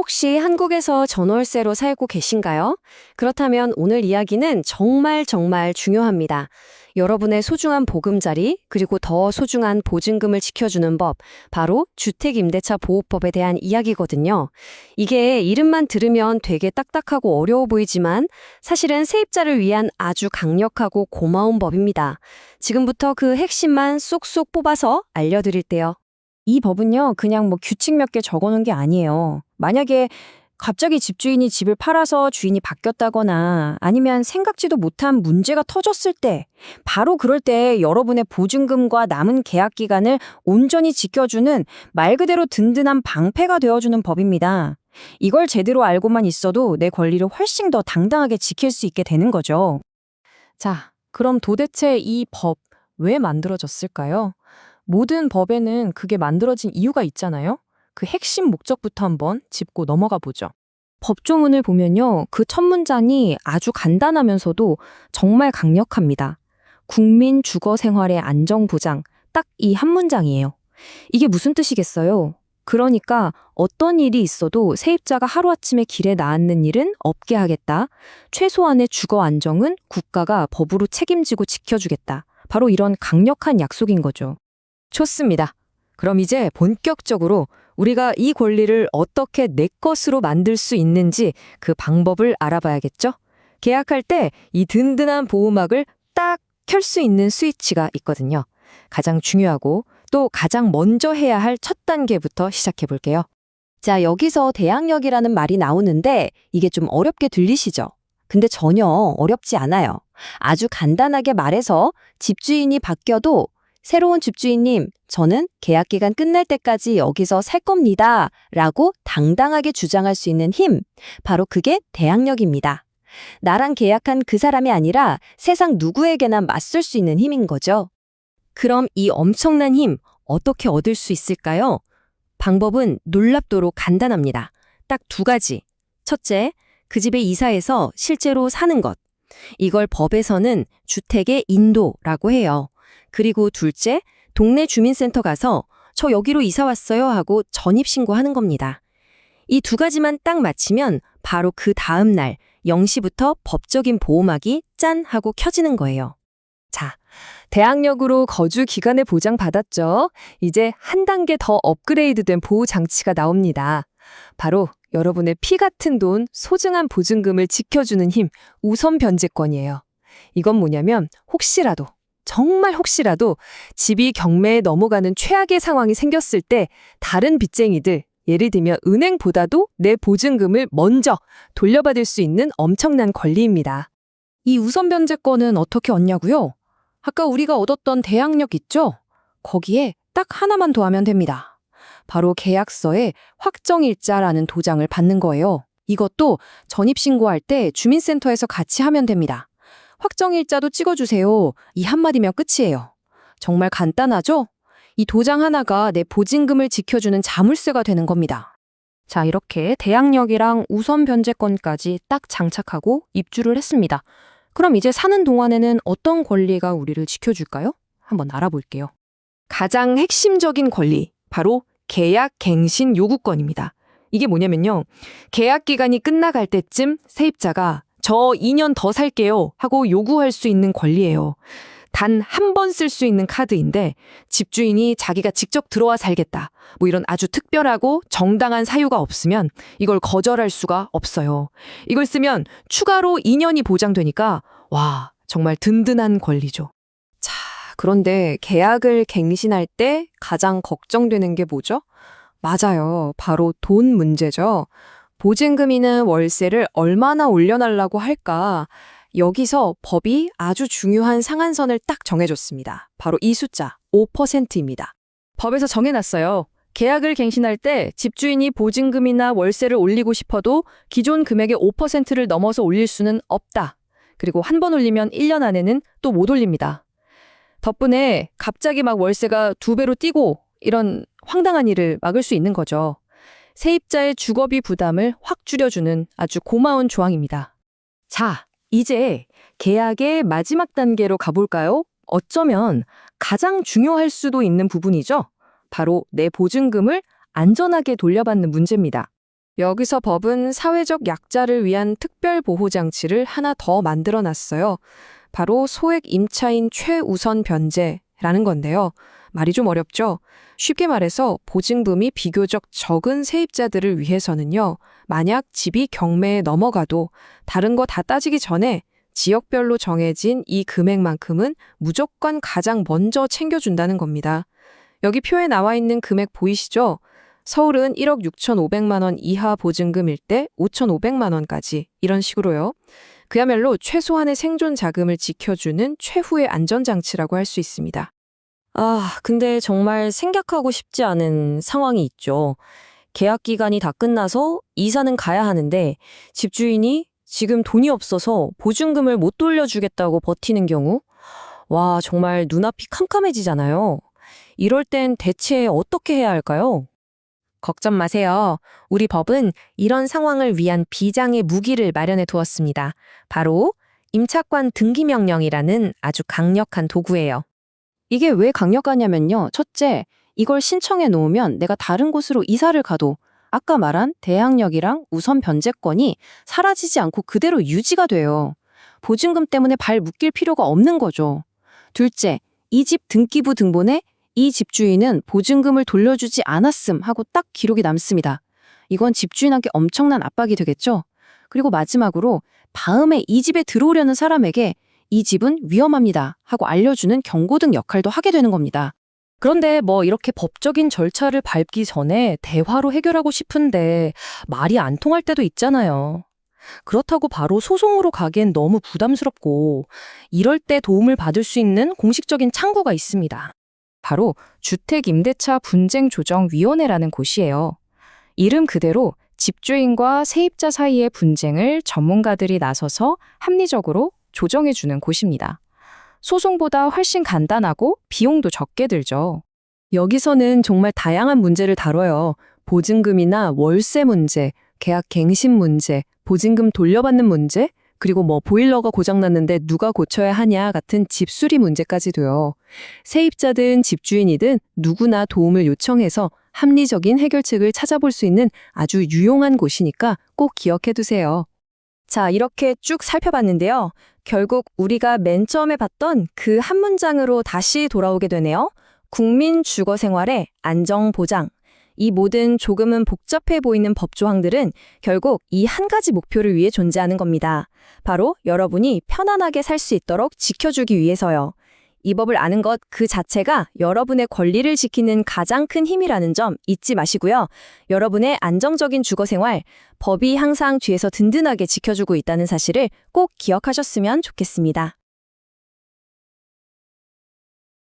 혹시 한국에서 전월세로 살고 계신가요? 그렇다면 오늘 이야기는 정말 정말 중요합니다. 여러분의 소중한 보금자리, 그리고 더 소중한 보증금을 지켜주는 법, 바로 주택임대차 보호법에 대한 이야기거든요. 이게 이름만 들으면 되게 딱딱하고 어려워 보이지만 사실은 세입자를 위한 아주 강력하고 고마운 법입니다. 지금부터 그 핵심만 쏙쏙 뽑아서 알려드릴게요. 이 법은요, 그냥 규칙 몇 개 적어놓은 게 아니에요. 만약에 갑자기 집주인이 집을 팔아서 주인이 바뀌었다거나 아니면 생각지도 못한 문제가 터졌을 때, 바로 그럴 때 여러분의 보증금과 남은 계약 기간을 온전히 지켜주는 말 그대로 든든한 방패가 되어주는 법입니다. 이걸 제대로 알고만 있어도 내 권리를 훨씬 더 당당하게 지킬 수 있게 되는 거죠. 자, 그럼 도대체 이 법 왜 만들어졌을까요? 모든 법에는 그게 만들어진 이유가 있잖아요. 그 핵심 목적부터 한번 짚고 넘어가 보죠. 법조문을 보면요, 그 첫 문장이 아주 간단하면서도 정말 강력합니다. 국민 주거 생활의 안정 보장, 딱 이 한 문장이에요. 이게 무슨 뜻이겠어요? 그러니까 어떤 일이 있어도 세입자가 하루아침에 길에 나앉는 일은 없게 하겠다. 최소한의 주거 안정은 국가가 법으로 책임지고 지켜주겠다. 바로 이런 강력한 약속인 거죠. 좋습니다. 그럼 이제 본격적으로 우리가 이 권리를 어떻게 내 것으로 만들 수 있는지 그 방법을 알아봐야겠죠? 계약할 때 이 든든한 보호막을 딱 켤 수 있는 스위치가 있거든요. 가장 중요하고 또 가장 먼저 해야 할 첫 단계부터 시작해 볼게요. 자, 여기서 대항력이라는 말이 나오는데 이게 좀 어렵게 들리시죠? 근데 전혀 어렵지 않아요. 아주 간단하게 말해서 집주인이 바뀌어도 새로운 집주인님, 저는 계약 기간 끝날 때까지 여기서 살 겁니다. 라고 당당하게 주장할 수 있는 힘, 바로 그게 대항력입니다. 나랑 계약한 그 사람이 아니라 세상 누구에게나 맞설 수 있는 힘인 거죠. 그럼 이 엄청난 힘 어떻게 얻을 수 있을까요? 방법은 놀랍도록 간단합니다. 딱 두 가지. 첫째, 그 집에 이사해서 실제로 사는 것. 이걸 법에서는 주택의 인도라고 해요. 그리고 둘째, 동네 주민센터 가서 저 여기로 이사 왔어요 하고 전입신고하는 겁니다. 이 두 가지만 딱 마치면 바로 그 다음 날 0시부터 법적인 보호막이 짠 하고 켜지는 거예요. 자, 대항력으로 거주 기간을 보장받았죠. 이제 한 단계 더 업그레이드된 보호 장치가 나옵니다. 바로 여러분의 피 같은 돈, 소중한 보증금을 지켜주는 힘, 우선 변제권이에요. 이건 뭐냐면 혹시라도 정말 혹시라도 집이 경매에 넘어가는 최악의 상황이 생겼을 때 다른 빚쟁이들, 예를 들면 은행보다도 내 보증금을 먼저 돌려받을 수 있는 엄청난 권리입니다. 이 우선 변제권은 어떻게 얻냐고요? 아까 우리가 얻었던 대항력 있죠? 거기에 딱 하나만 더하면 됩니다. 바로 계약서에 확정일자라는 도장을 받는 거예요. 이것도 전입신고할 때 주민센터에서 같이 하면 됩니다. 확정일자도 찍어주세요. 이 한마디면 끝이에요. 정말 간단하죠? 이 도장 하나가 내 보증금을 지켜주는 자물쇠가 되는 겁니다. 자, 이렇게 대항력이랑 우선 변제권까지 딱 장착하고 입주를 했습니다. 그럼 이제 사는 동안에는 어떤 권리가 우리를 지켜줄까요? 한번 알아볼게요. 가장 핵심적인 권리, 바로 계약 갱신 요구권입니다. 이게 뭐냐면요. 계약 기간이 끝나갈 때쯤 세입자가 저 2년 더 살게요 하고 요구할 수 있는 권리예요. 단 한 번 쓸 수 있는 카드인데 집주인이 자기가 직접 들어와 살겠다. 이런 아주 특별하고 정당한 사유가 없으면 이걸 거절할 수가 없어요. 이걸 쓰면 추가로 2년이 보장되니까 와, 정말 든든한 권리죠. 자, 그런데 계약을 갱신할 때 가장 걱정되는 게 뭐죠? 맞아요. 바로 돈 문제죠. 보증금이나 월세를 얼마나 올려달라고 할까? 여기서 법이 아주 중요한 상한선을 딱 정해줬습니다. 바로 이 숫자, 5%입니다. 법에서 정해놨어요. 계약을 갱신할 때 집주인이 보증금이나 월세를 올리고 싶어도 기존 금액의 5%를 넘어서 올릴 수는 없다. 그리고 한 번 올리면 1년 안에는 또 못 올립니다. 덕분에 갑자기 월세가 2배로 뛰고 이런 황당한 일을 막을 수 있는 거죠. 세입자의 주거비 부담을 확 줄여주는 아주 고마운 조항입니다. 자, 이제 계약의 마지막 단계로 가볼까요? 어쩌면 가장 중요할 수도 있는 부분이죠. 바로 내 보증금을 안전하게 돌려받는 문제입니다. 여기서 법은 사회적 약자를 위한 특별보호장치를 하나 더 만들어 놨어요. 바로 소액 임차인 최우선 변제라는 건데요. 말이 좀 어렵죠? 쉽게 말해서 보증금이 비교적 적은 세입자들을 위해서는요. 만약 집이 경매에 넘어가도 다른 거 다 따지기 전에 지역별로 정해진 이 금액만큼은 무조건 가장 먼저 챙겨준다는 겁니다. 여기 표에 나와 있는 금액 보이시죠? 서울은 1억 6,500만 원 이하 보증금일 때 5,500만 원까지 이런 식으로요. 그야말로 최소한의 생존 자금을 지켜주는 최후의 안전장치라고 할 수 있습니다. 근데 정말 생각하고 싶지 않은 상황이 있죠. 계약 기간이 다 끝나서 이사는 가야 하는데 집주인이 지금 돈이 없어서 보증금을 못 돌려주겠다고 버티는 경우? 와, 정말 눈앞이 캄캄해지잖아요. 이럴 땐 대체 어떻게 해야 할까요? 걱정 마세요. 우리 법은 이런 상황을 위한 비장의 무기를 마련해 두었습니다. 바로 임차권 등기명령이라는 아주 강력한 도구예요. 이게 왜 강력하냐면요. 첫째, 이걸 신청해 놓으면 내가 다른 곳으로 이사를 가도 아까 말한 대항력이랑 우선 변제권이 사라지지 않고 그대로 유지가 돼요. 보증금 때문에 발 묶일 필요가 없는 거죠. 둘째, 이 집 등기부 등본에 이 집주인은 보증금을 돌려주지 않았음 하고 딱 기록이 남습니다. 이건 집주인에게 엄청난 압박이 되겠죠? 그리고 마지막으로 다음에 이 집에 들어오려는 사람에게 이 집은 위험합니다 하고 알려주는 경고등 역할도 하게 되는 겁니다. 그런데 뭐 이렇게 법적인 절차를 밟기 전에 대화로 해결하고 싶은데 말이 안 통할 때도 있잖아요. 그렇다고 바로 소송으로 가기엔 너무 부담스럽고 이럴 때 도움을 받을 수 있는 공식적인 창구가 있습니다. 바로 주택임대차 분쟁조정위원회라는 곳이에요. 이름 그대로 집주인과 세입자 사이의 분쟁을 전문가들이 나서서 합리적으로 조정해주는 곳입니다. 소송보다 훨씬 간단하고 비용도 적게 들죠. 여기서는 정말 다양한 문제를 다뤄요. 보증금이나 월세 문제, 계약 갱신 문제, 보증금 돌려받는 문제, 그리고 뭐 보일러가 고장났는데 누가 고쳐야 하냐 같은 집수리 문제까지도요. 세입자든 집주인이든 누구나 도움을 요청해서 합리적인 해결책을 찾아볼 수 있는 아주 유용한 곳이니까 꼭 기억해 두세요. 자, 이렇게 쭉 살펴봤는데요. 결국 우리가 맨 처음에 봤던 그 한 문장으로 다시 돌아오게 되네요. 국민 주거 생활의 안정 보장. 이 모든 조금은 복잡해 보이는 법 조항들은 결국 이 한 가지 목표를 위해 존재하는 겁니다. 바로 여러분이 편안하게 살 수 있도록 지켜주기 위해서요. 이 법을 아는 것 그 자체가 여러분의 권리를 지키는 가장 큰 힘이라는 점 잊지 마시고요. 여러분의 안정적인 주거 생활, 법이 항상 뒤에서 든든하게 지켜주고 있다는 사실을 꼭 기억하셨으면 좋겠습니다.